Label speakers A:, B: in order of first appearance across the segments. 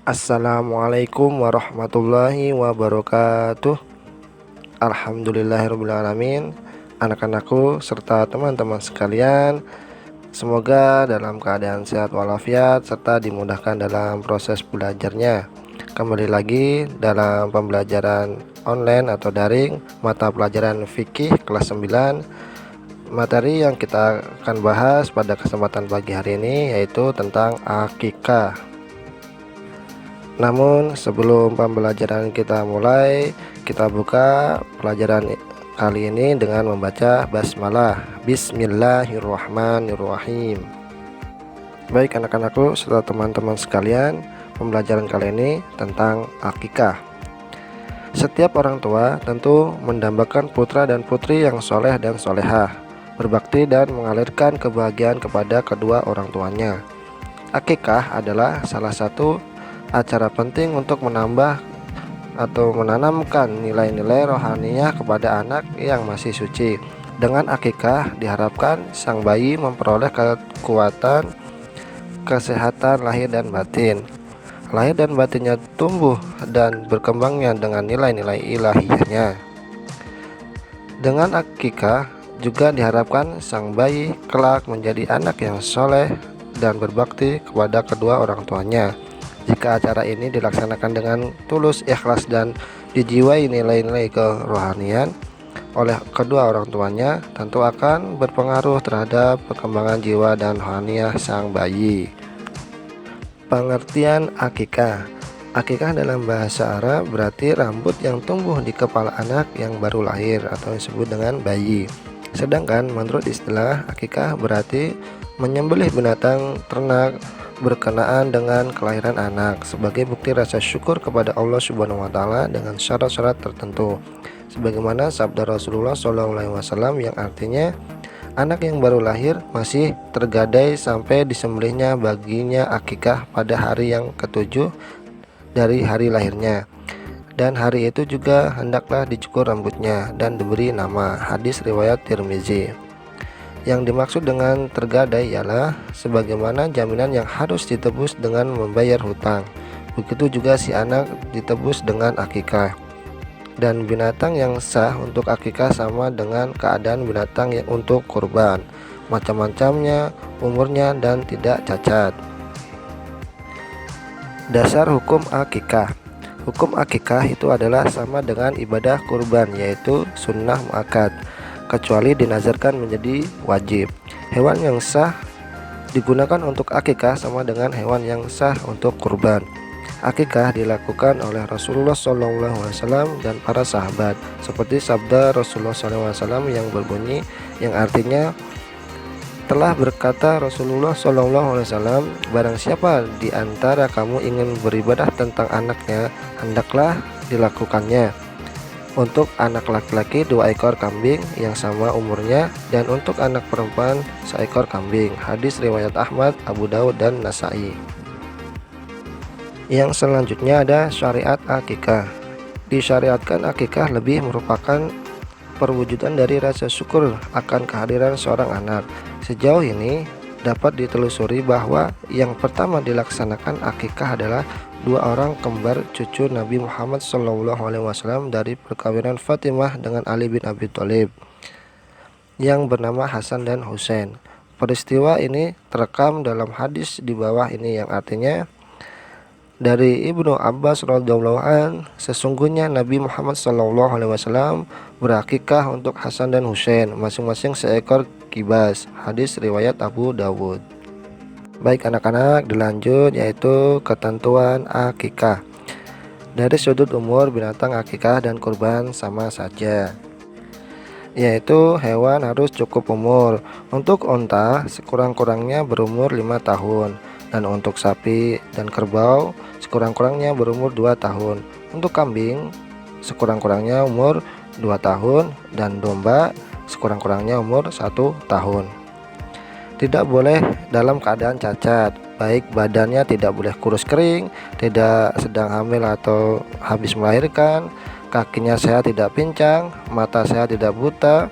A: Assalamualaikum warahmatullahi wabarakatuh. Alhamdulillahirrabbilalamin. Anak-anakku serta teman-teman sekalian, semoga dalam keadaan sehat walafiat serta dimudahkan dalam proses belajarnya. Kembali lagi dalam pembelajaran online atau daring mata pelajaran fikih kelas 9. Materi yang kita akan bahas pada kesempatan pagi hari ini yaitu tentang akikah. Namun sebelum pembelajaran kita mulai, kita buka pelajaran kali ini dengan membaca basmalah. Bismillahirrahmanirrahim. Baik anak-anakku serta teman-teman sekalian, pembelajaran kali ini tentang akikah. Setiap orang tua tentu mendambakan putra dan putri yang soleh dan solehah, berbakti dan mengalirkan kebahagiaan kepada kedua orang tuanya. Akikah adalah salah satu acara penting untuk menambah atau menanamkan nilai-nilai rohaniah kepada anak yang masih suci. Dengan akikah diharapkan sang bayi memperoleh kekuatan, kesehatan lahir dan batin. Lahir dan batinnya tumbuh dan berkembangnya dengan nilai-nilai ilahiyahnya. Dengan akikah juga diharapkan sang bayi kelak menjadi anak yang soleh dan berbakti kepada kedua orang tuanya. Jika acara ini dilaksanakan dengan tulus, ikhlas, dan dijiwai nilai-nilai kerohanian oleh kedua orang tuanya, tentu akan berpengaruh terhadap perkembangan jiwa dan rohaniah sang bayi. Pengertian akikah. Akikah dalam bahasa Arab berarti rambut yang tumbuh di kepala anak yang baru lahir atau disebut dengan bayi. Sedangkan menurut istilah, akikah berarti menyembelih binatang ternak berkenaan dengan kelahiran anak sebagai bukti rasa syukur kepada Allah Subhanahu wa taala dengan syarat-syarat tertentu. Sebagaimana sabda Rasulullah SAW yang artinya anak yang baru lahir masih tergadai sampai disembelihnya baginya akikah pada hari yang ketujuh dari hari lahirnya. Dan hari itu juga hendaklah dicukur rambutnya dan diberi nama. Hadis riwayat Tirmizi. Yang dimaksud dengan tergadai ialah sebagaimana jaminan yang harus ditebus dengan membayar hutang. Begitu juga si anak ditebus dengan akikah. Dan binatang yang sah untuk akikah sama dengan keadaan binatang yang untuk kurban, macam-macamnya, umurnya, dan tidak cacat. Dasar hukum akikah. Hukum akikah itu adalah sama dengan ibadah kurban, yaitu sunnah muakkad, kecuali dinazarkan menjadi wajib. Hewan yang sah digunakan untuk akikah sama dengan hewan yang sah untuk kurban. Akikah dilakukan oleh Rasulullah SAW dan para sahabat, seperti sabda Rasulullah SAW yang berbunyi, yang artinya telah berkata Rasulullah SAW, barang siapa di antara kamu ingin beribadah tentang anaknya, hendaklah dilakukannya. Untuk anak laki-laki 2 ekor kambing yang sama umurnya, dan untuk anak perempuan 1 ekor kambing. Hadis riwayat Ahmad, Abu Daud, dan Nasai. Yang selanjutnya ada syariat akikah. Disyariatkan akikah lebih merupakan perwujudan dari rasa syukur akan kehadiran seorang anak. Sejauh ini dapat ditelusuri bahwa yang pertama dilaksanakan akikah adalah 2 orang kembar cucu Nabi Muhammad SAW dari perkawinan Fatimah dengan Ali bin Abi Thalib yang bernama Hasan dan Husain. Peristiwa ini terekam dalam hadis di bawah ini yang artinya dari Ibnu Abbas radhiyallahu an, sesungguhnya Nabi Muhammad SAW berakikah untuk Hasan dan Husain, masing-masing 1 ekor kibas. Hadis riwayat Abu Dawud. Baik anak-anak, dilanjut yaitu ketentuan akikah. Dari sudut umur, binatang akikah dan kurban sama saja, yaitu hewan harus cukup umur. Untuk unta sekurang-kurangnya berumur 5 tahun, dan untuk sapi dan kerbau sekurang-kurangnya berumur 2 tahun. Untuk kambing sekurang-kurangnya umur 2 tahun, dan domba sekurang-kurangnya umur 1 tahun. Tidak boleh dalam keadaan cacat, baik badannya tidak boleh kurus kering, tidak sedang hamil atau habis melahirkan, kakinya sehat tidak pincang, mata sehat tidak buta,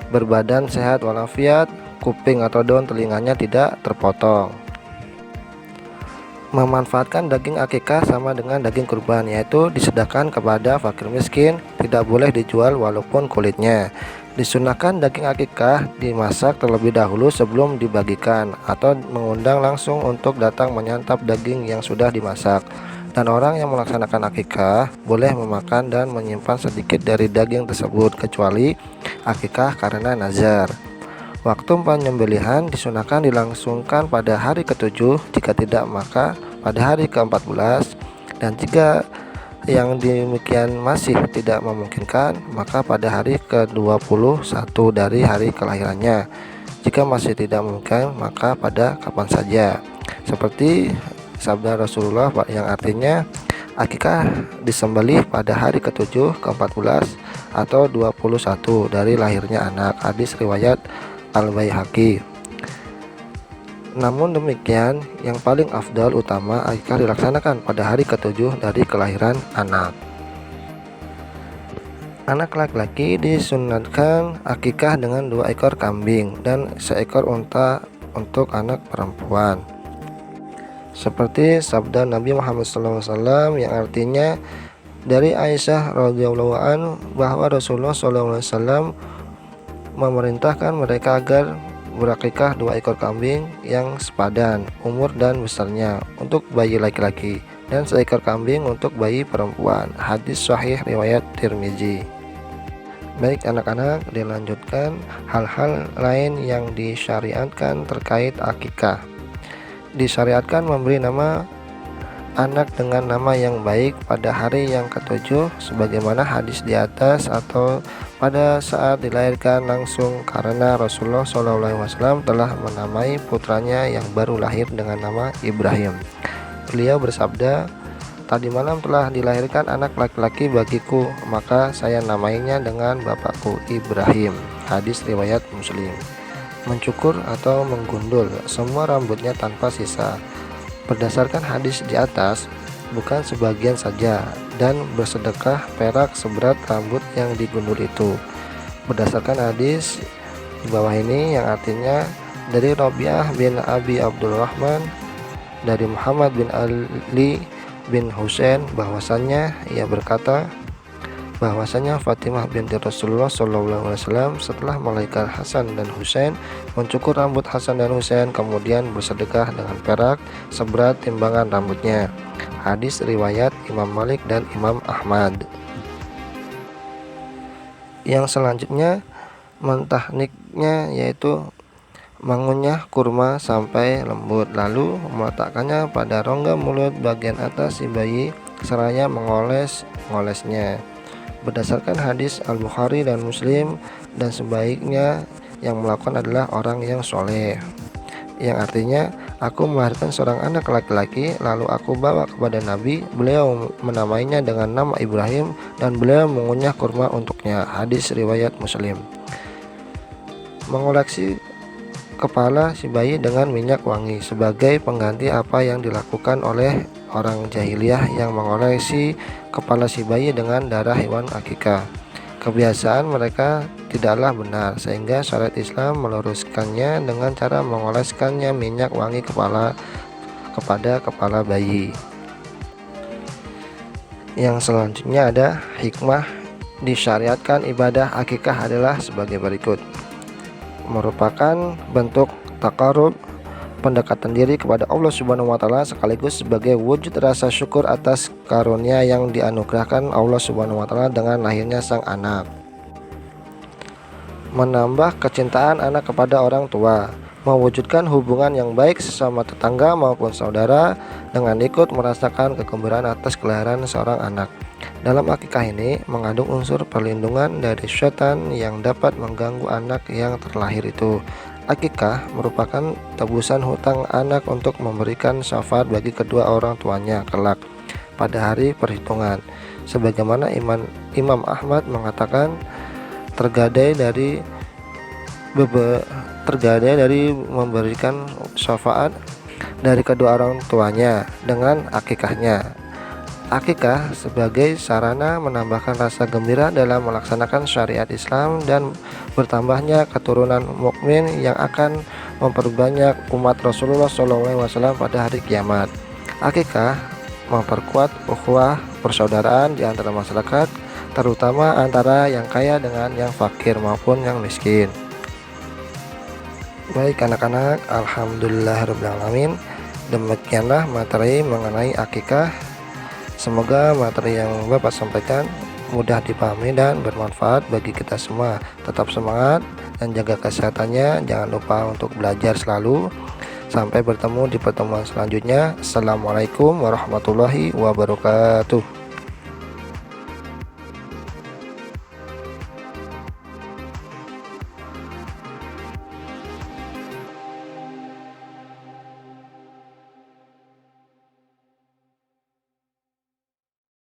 A: berbadan sehat walafiat, kuping atau daun telinganya tidak terpotong. Memanfaatkan daging akikah sama dengan daging kurban, yaitu disedekahkan kepada fakir miskin, tidak boleh dijual walaupun kulitnya. Disunahkan daging akikah dimasak terlebih dahulu sebelum dibagikan, atau mengundang langsung untuk datang menyantap daging yang sudah dimasak. Dan orang yang melaksanakan akikah boleh memakan dan menyimpan sedikit dari daging tersebut, kecuali akikah karena nazar. Waktu penyembelihan disunahkan dilangsungkan pada hari ke-7, jika tidak maka pada hari ke-14, dan jika yang demikian masih tidak memungkinkan, maka pada hari ke-21 dari hari kelahirannya. Jika masih tidak memungkinkan, maka pada kapan saja. Seperti sabda Rasulullah yang artinya akikah disembelih pada hari ke-7, ke-14 atau 21 dari lahirnya anak. Hadis riwayat Al-Baihaqi. Namun demikian, yang paling afdal utama akikah dilaksanakan pada hari ke-7 dari kelahiran anak. Anak laki-laki disunatkan akikah dengan 2 ekor kambing dan seekor unta untuk anak perempuan. Seperti sabda Nabi Muhammad SAW yang artinya dari Aisyah radhiyallahu anha bahwa Rasulullah SAW memerintahkan mereka agar berakikah 2 ekor kambing yang sepadan umur dan besarnya untuk bayi laki-laki dan seekor kambing untuk bayi perempuan. Hadis sahih riwayat Tirmizi. Baik anak-anak, dilanjutkan hal-hal lain yang disyariatkan terkait akikah. Disyariatkan memberi nama anak dengan nama yang baik pada hari yang ke-7 sebagaimana hadis di atas, atau pada saat dilahirkan langsung, karena Rasulullah SAW telah menamai putranya yang baru lahir dengan nama Ibrahim. Beliau bersabda, "Tadi malam telah dilahirkan anak laki-laki bagiku, maka saya namainya dengan bapakku Ibrahim." Hadis riwayat Muslim. Mencukur atau menggundul semua rambutnya tanpa sisa. Berdasarkan hadis di atas, bukan sebagian saja, dan bersedekah perak seberat rambut yang digundul itu. Berdasarkan hadis di bawah ini yang artinya dari Rabi'ah bin Abi Abdurrahman dari Muhammad bin Ali bin Husain bahwasanya ia berkata bahwasanya Fatimah binti Rasulullah SAW setelah melahirkan Hasan dan Husain mencukur rambut Hasan dan Husain, kemudian bersedekah dengan perak seberat timbangan rambutnya. Hadis riwayat Imam Malik dan Imam Ahmad. Yang selanjutnya mentahniknya, yaitu mengunyah kurma sampai lembut, lalu meletakkannya pada rongga mulut bagian atas si bayi seraya mengolesnya. Berdasarkan hadis Al-Bukhari dan Muslim, dan sebaiknya yang melakukan adalah orang yang soleh, yang artinya aku melahirkan seorang anak laki-laki, lalu aku bawa kepada Nabi, beliau menamainya dengan nama Ibrahim, dan beliau mengunyah kurma untuknya. Hadis riwayat Muslim. Mengoleksi kepala si bayi dengan minyak wangi sebagai pengganti apa yang dilakukan oleh orang jahiliyah yang mengolesi kepala si bayi dengan darah hewan akikah. Kebiasaan mereka tidaklah benar, sehingga syariat Islam meluruskannya dengan cara mengoleskannya minyak wangi kepada kepala bayi. Yang selanjutnya ada hikmah disyariatkan ibadah akikah adalah sebagai berikut. Merupakan bentuk taqarrub, pendekatan diri kepada Allah Subhanahu wa taala, sekaligus sebagai wujud rasa syukur atas karunia yang dianugerahkan Allah Subhanahu wa taala dengan lahirnya sang anak. Menambah kecintaan anak kepada orang tua, mewujudkan hubungan yang baik sesama tetangga maupun saudara dengan ikut merasakan kegembiraan atas kelahiran seorang anak. Dalam akikah ini mengandung unsur perlindungan dari syaitan yang dapat mengganggu anak yang terlahir itu. Akikah merupakan tebusan hutang anak untuk memberikan syafaat bagi kedua orang tuanya kelak pada hari perhitungan. Sebagaimana Imam Ahmad mengatakan, tergadai dari memberikan syafaat dari kedua orang tuanya dengan akikahnya. Akikah sebagai sarana menambahkan rasa gembira dalam melaksanakan syariat Islam dan bertambahnya keturunan mukmin yang akan memperbanyak umat Rasulullah SAW pada hari kiamat. Akikah memperkuat ukhuwah persaudaraan di antara masyarakat, terutama antara yang kaya dengan yang fakir maupun yang miskin. Baik anak-anak, alhamdulillahirrahmanirrahim. Demikianlah materi mengenai akikah. Semoga materi yang Bapak sampaikan mudah dipahami dan bermanfaat bagi kita semua. Tetap semangat dan jaga kesehatannya. Jangan lupa untuk belajar selalu. Sampai bertemu di pertemuan selanjutnya. Assalamualaikum warahmatullahi wabarakatuh.